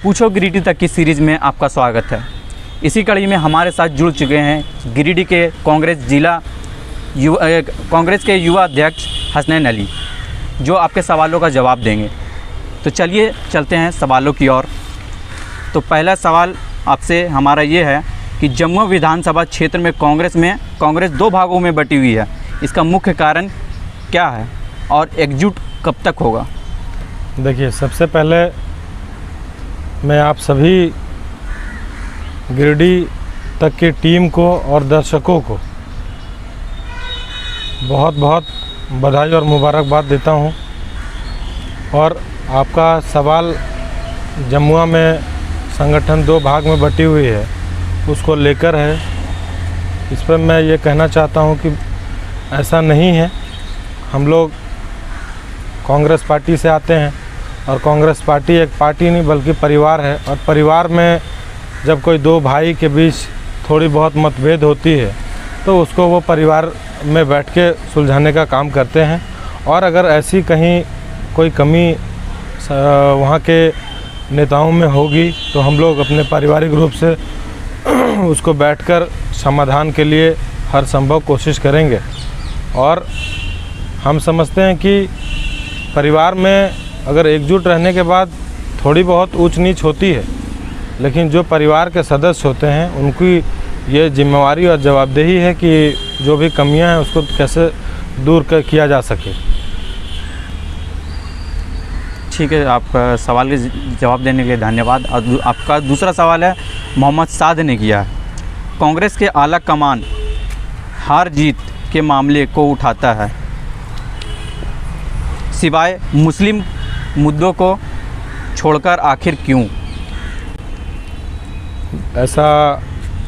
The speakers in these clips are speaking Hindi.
पूछो गिरिडीह तक की सीरीज़ में आपका स्वागत है। इसी कड़ी में हमारे साथ जुड़ चुके हैं गिरिडीह के कांग्रेस के युवा अध्यक्ष हसनैन अली, जो आपके सवालों का जवाब देंगे। तो चलिए चलते हैं सवालों की ओर। तो पहला सवाल आपसे हमारा ये है कि जमुआ विधानसभा क्षेत्र में कांग्रेस दो भागों में बटी हुई है, इसका मुख्य कारण क्या है और एकजुट कब तक होगा? देखिए, सबसे पहले मैं आप सभी गिरिडीह तक की टीम को और दर्शकों को बहुत बहुत बधाई और मुबारकबाद देता हूं। और आपका सवाल जमुआ में संगठन दो भाग में बटी हुई है उसको लेकर है। इस पर मैं ये कहना चाहता हूं कि ऐसा नहीं है। हम लोग कांग्रेस पार्टी से आते हैं और कांग्रेस पार्टी एक पार्टी नहीं बल्कि परिवार है। और परिवार में जब कोई दो भाई के बीच थोड़ी बहुत मतभेद होती है तो उसको वो परिवार में बैठ के सुलझाने का काम करते हैं। और अगर ऐसी कहीं कोई कमी वहाँ के नेताओं में होगी तो हम लोग अपने पारिवारिक रूप से उसको बैठकर समाधान के लिए हर संभव कोशिश करेंगे। और हम समझते हैं कि परिवार में अगर एकजुट रहने के बाद थोड़ी बहुत ऊंच नीच होती है, लेकिन जो परिवार के सदस्य होते हैं उनकी ये जिम्मेवारी और जवाबदेही है कि जो भी कमियां हैं उसको कैसे दूर किया जा सके। ठीक है, आपका सवाल के जवाब देने के लिए धन्यवाद। और आपका दूसरा सवाल है मोहम्मद साद ने किया है, कांग्रेस के आला कमान हार जीत के मामले को उठाता है सिवाय मुस्लिम मुद्दों को छोड़कर, आखिर क्यों? ऐसा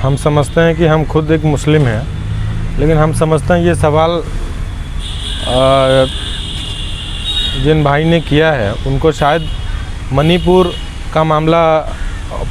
हम समझते हैं कि हम खुद एक मुस्लिम हैं, लेकिन हम समझते हैं ये सवाल जिन भाई ने किया है उनको शायद मणिपुर का मामला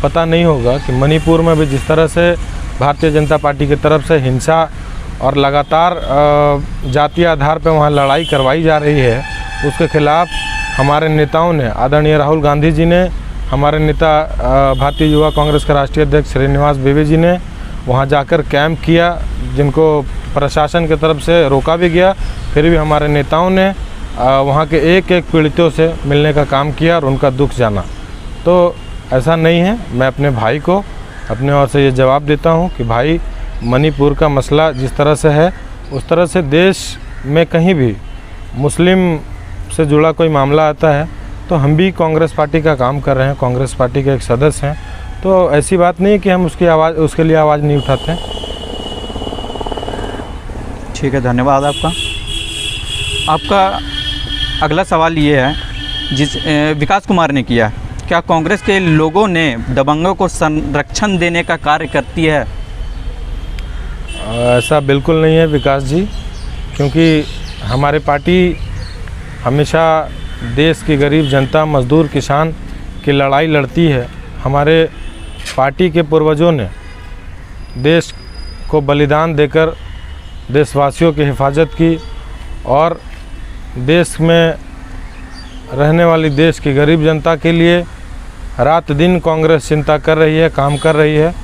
पता नहीं होगा कि मणिपुर में भी जिस तरह से भारतीय जनता पार्टी की तरफ से हिंसा और लगातार जातीय आधार पर वहाँ लड़ाई करवाई जा रही है, उसके खिलाफ हमारे नेताओं ने, आदरणीय राहुल गांधी जी ने, हमारे नेता भारतीय युवा कांग्रेस के राष्ट्रीय अध्यक्ष श्रीनिवास बेवी जी ने वहां जाकर कैंप किया, जिनको प्रशासन की तरफ से रोका भी गया। फिर भी हमारे नेताओं ने वहां के एक एक पीड़ितों से मिलने का काम किया और उनका दुख जाना। तो ऐसा नहीं है। मैं अपने भाई को अपने ओर से ये जवाब देता हूँ कि भाई, मणिपुर का मसला जिस तरह से है उस तरह से देश में कहीं भी मुस्लिम से जुड़ा कोई मामला आता है तो हम भी कांग्रेस पार्टी का काम कर रहे हैं, कांग्रेस पार्टी के एक सदस्य हैं। तो ऐसी बात नहीं है कि हम उसके लिए आवाज़ नहीं उठाते हैं। ठीक है, धन्यवाद आपका अगला सवाल ये है जिस विकास कुमार ने किया है, क्या कांग्रेस के लोगों ने दबंगों को संरक्षण देने का कार्य करती है? ऐसा बिल्कुल नहीं है विकास जी, क्योंकि हमारी पार्टी हमेशा देश की गरीब जनता, मजदूर, किसान की लड़ाई लड़ती है। हमारे पार्टी के पूर्वजों ने देश को बलिदान देकर देशवासियों की हिफाजत की और देश में रहने वाली देश की गरीब जनता के लिए रात दिन कांग्रेस चिंता कर रही है, काम कर रही है।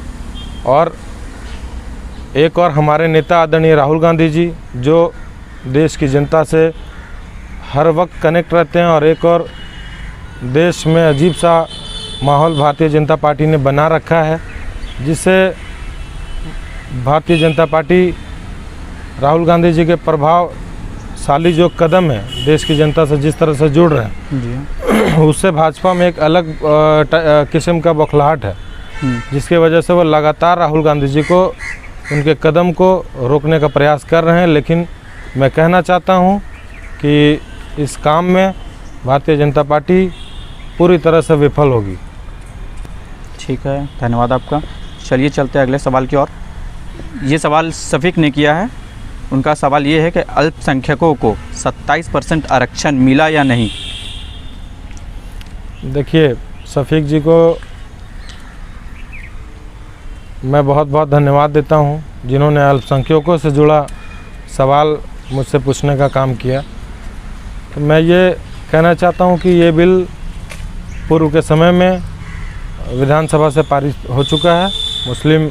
और एक और हमारे नेता आदरणीय राहुल गांधी जी, जो देश की जनता से हर वक्त कनेक्ट रहते हैं, और एक और देश में अजीब सा माहौल भारतीय जनता पार्टी ने बना रखा है, जिससे भारतीय जनता पार्टी राहुल गांधी जी के प्रभावशाली जो कदम है देश की जनता से जिस तरह से जुड़ रहे हैं उससे भाजपा में एक अलग किस्म का बौखलाहट है, जिसकी वजह से वो लगातार राहुल गांधी जी को, उनके कदम को रोकने का प्रयास कर रहे हैं। लेकिन मैं कहना चाहता हूँ कि इस काम में भारतीय जनता पार्टी पूरी तरह से विफल होगी। ठीक है, धन्यवाद आपका। चलिए चलते हैं अगले सवाल की ओर। ये सवाल शफीक ने किया है। उनका सवाल ये है कि अल्पसंख्यकों को 27% आरक्षण मिला या नहीं? देखिए, शफीक जी को मैं बहुत बहुत धन्यवाद देता हूं, जिन्होंने अल्पसंख्यकों से जुड़ा सवाल मुझसे पूछने का काम किया। तो मैं ये कहना चाहता हूं कि ये बिल पूर्व के समय में विधानसभा से पारित हो चुका है। मुस्लिम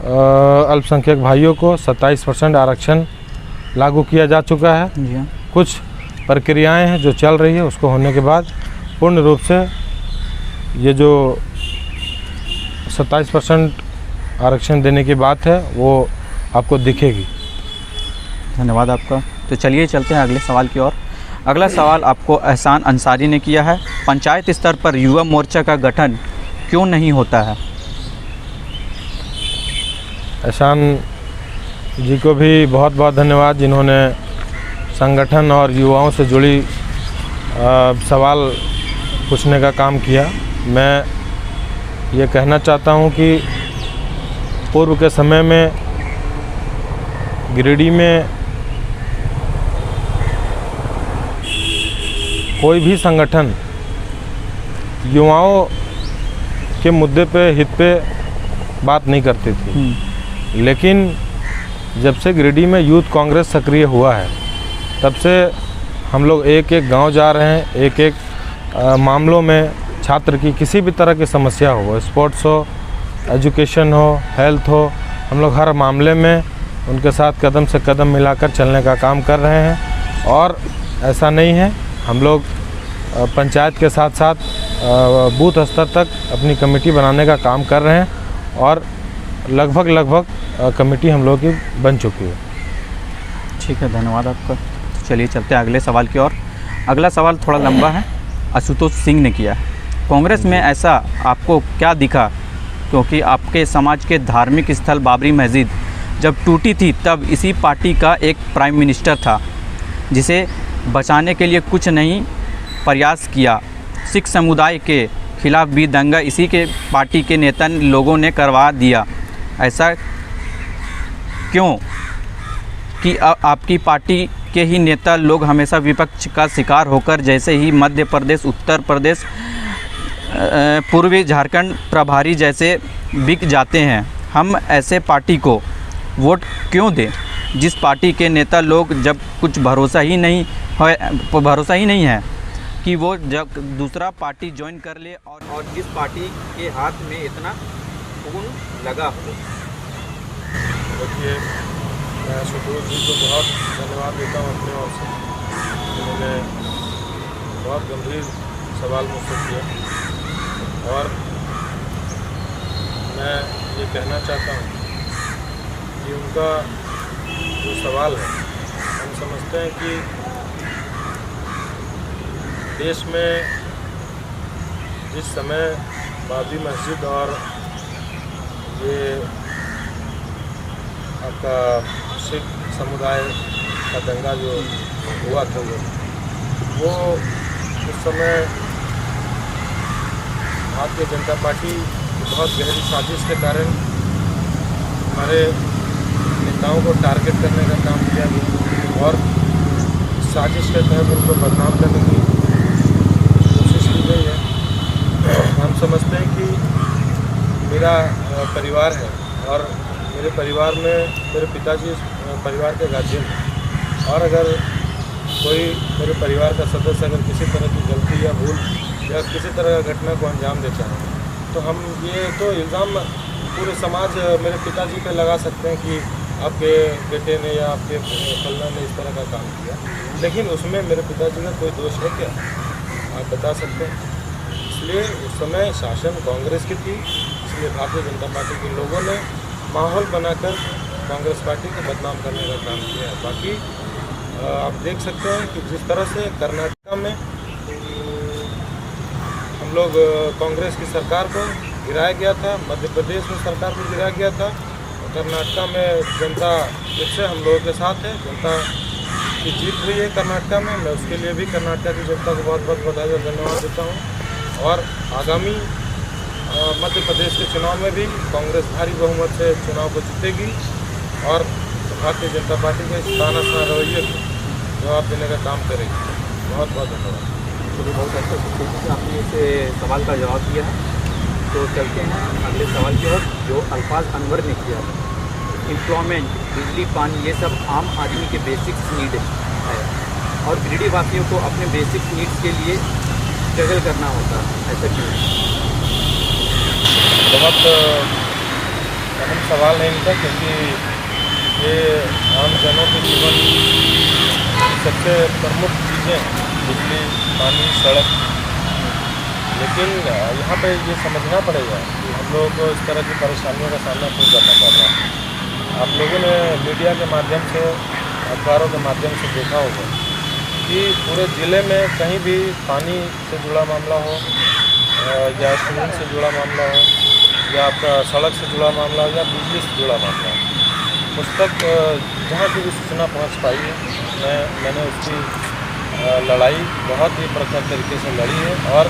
अल्पसंख्यक भाइयों को 27% आरक्षण लागू किया जा चुका है। जी हाँ। कुछ प्रक्रियाएं हैं जो चल रही है, उसको होने के बाद पूर्ण रूप से ये जो 27% आरक्षण देने की बात है वो आपको दिखेगी। धन्यवाद आपका। तो चलिए चलते हैं अगले सवाल की ओर। अगला सवाल आपको एहसान अंसारी ने किया है। पंचायत स्तर पर युवा मोर्चा का गठन क्यों नहीं होता है? एहसान जी को भी बहुत बहुत धन्यवाद, जिन्होंने संगठन और युवाओं से जुड़ी सवाल पूछने का काम किया। मैं ये कहना चाहता हूँ कि पूर्व के समय में गिरिडीह में कोई भी संगठन युवाओं के मुद्दे पे, हित पे बात नहीं करती थी। लेकिन जब से गिरिडीह में यूथ कांग्रेस सक्रिय हुआ है, तब से हम लोग एक एक गांव जा रहे हैं। एक एक मामलों में छात्र की किसी भी तरह की समस्या हो, स्पोर्ट्स हो, एजुकेशन हो, हेल्थ हो, हम लोग हर मामले में उनके साथ कदम से कदम मिलाकर चलने का काम कर रहे हैं। और ऐसा नहीं है, हम लोग पंचायत के साथ साथ बूथ स्तर तक अपनी कमेटी बनाने का काम कर रहे हैं और लगभग कमेटी हम लोग की बन चुकी है। ठीक है, धन्यवाद आपका। तो चलिए चलते हैं अगले सवाल की ओर। अगला सवाल थोड़ा लंबा है, आशुतोष सिंह ने किया है। कांग्रेस में ऐसा आपको क्या दिखा, क्योंकि आपके समाज के धार्मिक स्थल बाबरी मस्जिद जब टूटी थी तब इसी पार्टी का एक प्राइम मिनिस्टर था, जिसे बचाने के लिए कुछ नहीं प्रयास किया। सिख समुदाय के खिलाफ भी दंगा इसी के पार्टी के नेता लोगों ने करवा दिया। ऐसा क्यों कि आपकी पार्टी के ही नेता लोग हमेशा विपक्ष का शिकार होकर, जैसे ही मध्य प्रदेश, उत्तर प्रदेश, पूर्वी झारखंड प्रभारी जैसे बिक जाते हैं। हम ऐसे पार्टी को वोट क्यों दें जिस पार्टी के नेता लोग जब कुछ भरोसा ही नहीं है कि वो जब दूसरा पार्टी ज्वाइन कर ले और जिस पार्टी के हाथ में इतना खून लगा हो। देखिए, मैं आशुतोष जी को बहुत धन्यवाद देता हूँ अपने ओर से। उन्होंने बहुत गंभीर सवाल मुझसे किया और मैं ये कहना चाहता हूँ कि उनका जो सवाल है, हम समझते हैं कि देश में जिस समय बाबरी मस्जिद और ये आपका सिख समुदाय का दंगा जो हुआ था, वो उस समय भारतीय जनता पार्टी की बहुत गहरी साजिश के कारण हमारे नेताओं को टारगेट करने का काम किया गया और साजिश के तहत उनको बदनाम करने की कोशिश की गई है। हम समझते हैं कि मेरा परिवार है और मेरे परिवार में मेरे पिताजी परिवार के गार्जियन हैं, और अगर कोई मेरे परिवार का सदस्य अगर किसी तरह की गलती या भूल या किसी तरह का घटना को अंजाम देता है, तो हम ये तो इल्ज़ाम पूरे समाज मेरे पिताजी पे लगा सकते हैं कि आपके बेटे ने या आपके फलना ने इस तरह का काम किया, लेकिन उसमें मेरे पिताजी का कोई दोष है क्या, आप बता सकते हैं? इसलिए उस समय शासन कांग्रेस की थी, इसलिए भारतीय जनता पार्टी के लोगों ने माहौल बनाकर कांग्रेस पार्टी को बदनाम करने का काम किया है। बाकी आप देख सकते हैं कि जिस तरह से कर्नाटक में हम लोग कांग्रेस की सरकार को गिराया गया था, मध्य प्रदेश में सरकार को गिराया गया था, और कर्नाटक में जनता फिर से हम लोगों के साथ है। जनता की जीत हुई है कर्नाटक में, मैं उसके लिए भी कर्नाटक की जनता को बहुत बहुत बधाई और धन्यवाद देता हूँ। और आगामी मध्य प्रदेश के चुनाव में भी कांग्रेस भारी बहुमत से चुनाव को जीतेगी और भारतीय जनता पार्टी के तानाशाह रवैये को जवाब देने का काम करेगी। बहुत बहुत धन्यवाद। चलिए, बहुत अच्छा आपने इस सवाल का जवाब दिया है। तो चलते हैं अगले सवाल की ओर, जो अल्फाज अनवर ने किया है। एम्प्लॉयमेंट, बिजली, पानी, ये सब आम आदमी के बेसिक नीड है और गिरिडीह वासियों को अपने बेसिक नीड्स के लिए स्ट्रगल करना होता है, ऐसा क्यों? बहुत अहम सवाल है इनका, क्योंकि ये आम जनों के जीवन की सबसे प्रमुख चीज़ें हैं, बिजली, पानी, सड़क। लेकिन यहाँ पे ये समझना पड़ेगा कि हम लोगों को इस तरह की परेशानियों का सामना क्यों करना पड़ रहा है। आप लोगों ने मीडिया के माध्यम से, अखबारों के माध्यम से देखा होगा कि पूरे ज़िले में कहीं भी पानी से जुड़ा मामला हो या सीमेंट से जुड़ा मामला हो या आपका सड़क से जुड़ा मामला हो या बिजली से जुड़ा मामला हो, उस तक जहाँ की भी सूचना पहुँच पाई है, मैंने उसकी लड़ाई बहुत ही प्रखर तरीके से लड़ी है और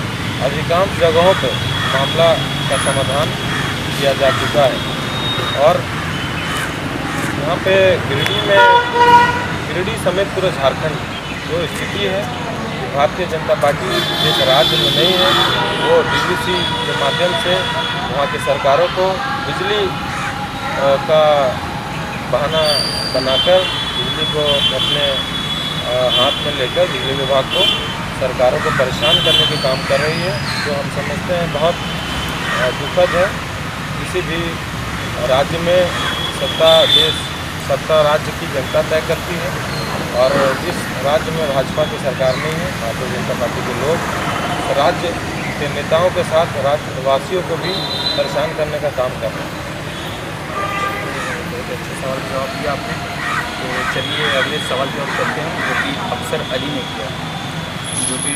अधिकांश जगहों पर मामला का समाधान किया जा चुका है। और यहाँ पे गिरिडीह समेत पूरे झारखंड जो स्थिति है, भारतीय जनता पार्टी जिस राज्य में नहीं है, वो डीवीसी के माध्यम से वहाँ की सरकारों को बिजली का बहाना बनाकर बिजली को अपने हाथ में लेकर बिजली विभाग को, सरकारों को परेशान करने के काम कर रही है, जो हम समझते हैं बहुत दुखद है। किसी भी राज्य में सत्ता राज्य की जनता तय करती है, और जिस राज्य में भाजपा की सरकार नहीं है, भारतीय जनता पार्टी के लोग राज्य के नेताओं के साथ राज्यवासियों को भी परेशान करने का काम कर रहे हैं। बहुत अच्छा सवाल जवाब दिया आपने। तो चलिए अगले सवाल की ओर चलते हैं, जो कि अफसर अली ने किया, जो कि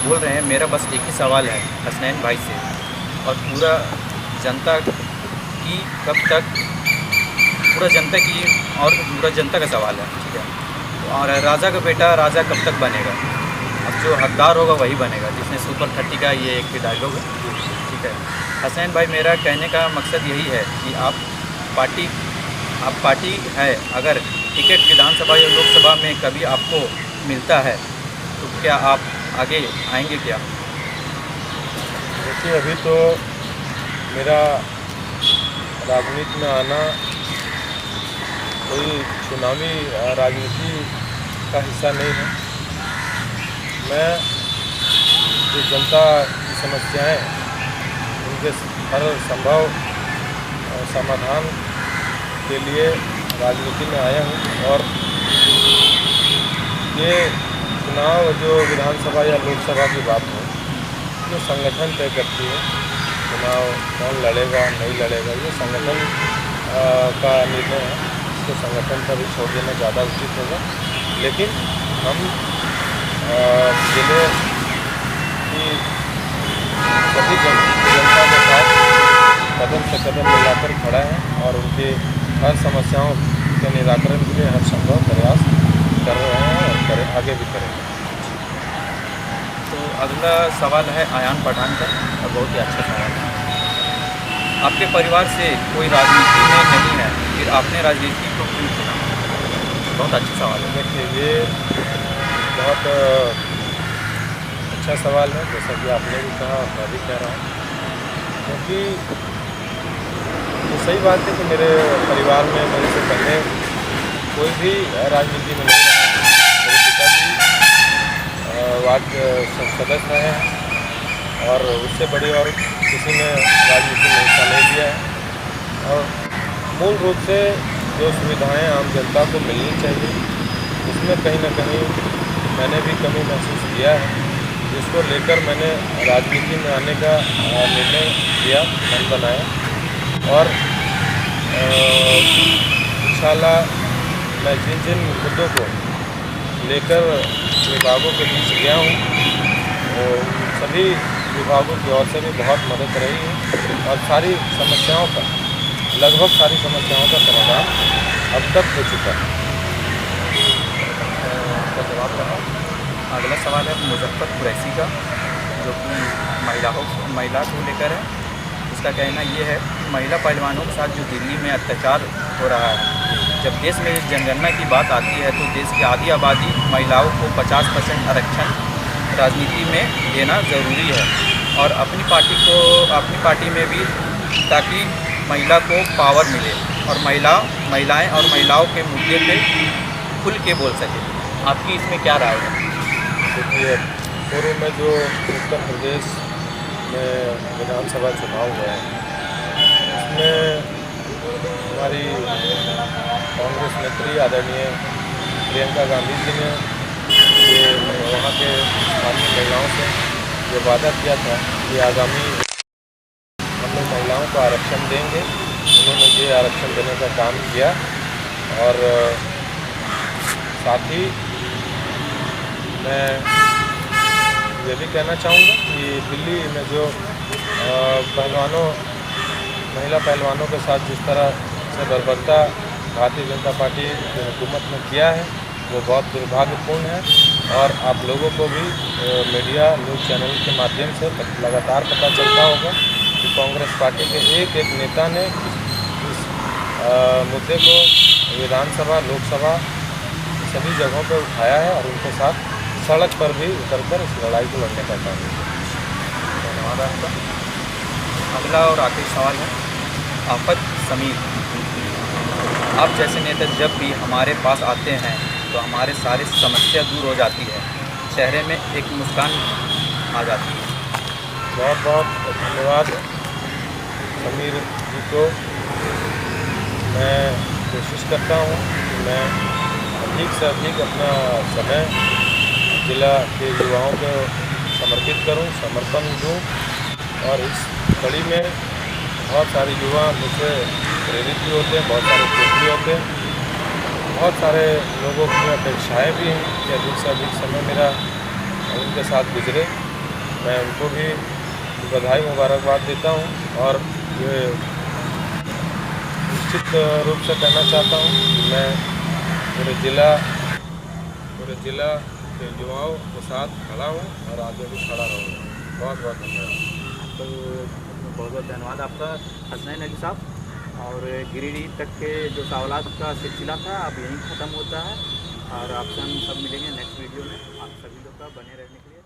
बोल रहे हैं मेरा बस एक ही सवाल है हसनैन भाई से, और पूरा जनता की कब तक, पूरा जनता का सवाल है, ठीक है। और राजा का बेटा राजा कब तक बनेगा? अब जो हकदार होगा वही बनेगा, जिसने सुपर 30 का ये एक डायलॉग है, ठीक है। हसनैन भाई, मेरा कहने का मकसद यही है कि आप पार्टी है, अगर टिकट विधानसभा या लोकसभा में कभी आपको मिलता है तो क्या आप आगे आएंगे क्या? देखिए, अभी तो मेरा राजनीति में आना कोई चुनावी राजनीति का हिस्सा नहीं है। मैं जो जनता की समस्याएं, उनके हर संभव समाधान के लिए राजनीति में आया हूँ। और ये चुनाव जो विधानसभा या लोकसभा की बात है, जो संगठन तय करती है, चुनाव कौन लड़ेगा नहीं लड़ेगा, ये संगठन का निर्णय है, इसको संगठन पर ही छोड़ देना ज़्यादा उचित होगा। लेकिन हम जिले की सभी जनता के साथ कदम से कदम मिलाकर खड़ा है और उनके हर समस्याओं के निराकरण के लिए हर संभव प्रयास कर रहे हैं और आगे भी करेंगे। तो अगला सवाल है आयान पठान का, और बहुत ही अच्छा सवाल है। आपके परिवार से कोई राजनीति में नहीं है, फिर आपने राजनीति को क्यों चुना? बहुत अच्छा सवाल है। देखिए, ये बहुत अच्छा सवाल है, जैसा कि आपने भी कहा और मैं भी कह रहा हूँ, क्योंकि ये सही बात है कि मेरे परिवार में मेरे से पहले कोई भी राजनीति में नहीं रहा। मेरे पिताजी वार्ड सदस्य रहे हैं और उससे बड़ी और किसी ने राजनीति में हिस्सा नहीं लिया है। और मूल रूप से जो सुविधाएं आम जनता को मिलनी चाहिए, उसमें कहीं ना कहीं मैंने भी कमी महसूस किया है, जिसको लेकर मैंने राजनीति में आने का निर्णय किया, मन बनाया। और इंशाल्लाह मैं जिन मुद्दों को लेकर विभागों के बीच गया हूँ, सभी विभागों की ओर से भी बहुत मदद रही है और सारी समस्याओं का, लगभग सारी समस्याओं का समाधान अब तक हो चुका है। का जवाब रहा। अगला सवाल है मुजफ्फर कुरैशी का, जो कि महिला को लेकर है। उसका कहना ये है कि महिला पहलवानों के साथ जो दिल्ली में अत्याचार हो रहा है, जब देश में जनगणना की बात आती है तो देश की आधी आबादी महिलाओं को 50% आरक्षण राजनीति में देना ज़रूरी है, और अपनी पार्टी में भी, ताकि महिला को पावर मिले और महिलाएं और महिलाओं के मुद्दे पे खुल के बोल सके। आपकी इसमें क्या राय है? देखिए, पूर्व में जो उत्तर प्रदेश में विधानसभा चुनाव हुए हैं, इसमें हमारी कांग्रेस नेत्री आदरणीय प्रियंका गांधी जी ने ये वहाँ के स्थानीय महिलाओं से जो वादा किया था कि आगामी हम लोग महिलाओं को आरक्षण देंगे, उन्होंने ये आरक्षण देने का काम किया। और साथ ही मैं ये भी कहना चाहूँगा कि दिल्ली में जो महिला पहलवानों के साथ जिस तरह से बर्बरता भारतीय जनता पार्टी की हुकूमत ने किया है वो बहुत दुर्भाग्यपूर्ण है। और आप लोगों को भी मीडिया न्यूज़ चैनल के माध्यम से लगातार पता चलता होगा कि कांग्रेस पार्टी के एक एक नेता ने इस मुद्दे को विधानसभा, लोकसभा सभी जगहों पर उठाया है और उनके साथ सड़क पर भी उतरकर इस लड़ाई को लड़ने का काम किया। धन्यवाद आपका। अगला और आखिरी सवाल है आफत समीर। आप जैसे नेता जब भी हमारे पास आते हैं तो हमारे सारी समस्या दूर हो जाती है, चेहरे में एक मुस्कान आ जाती है। बहुत बहुत धन्यवाद समीर जी को। मैं कोशिश करता हूँ कि मैं अधिक से अधिक अपना समय जिला के युवाओं को समर्पित करूं, समर्पण दूं। और इस कड़ी में बहुत सारे युवा मुझसे प्रेरित भी होते हैं, बहुत सारे खुश भी होते हैं, बहुत सारे लोगों की अपेक्षाएं भी हैं कि अधिक से अधिक समय मेरा उनके साथ गुजरे। मैं उनको भी बधाई मुबारकबाद देता हूं। और ये निश्चित रूप से कहना चाहता हूं कि मैं पूरे जिला के युवाओं के साथ खड़ा हूं और आगे भी खड़ा रहूँगा। बहुत बहुत धन्यवाद। तो बहुत बहुत धन्यवाद आपका हसनैन अली साहब। और गिरिडीह तक के जो सवालात का सिलसिला था अब यहीं ख़त्म होता है और आपसे हम सब मिलेंगे नेक्स्ट वीडियो में। आप सभी लोग का बने रहने के लिए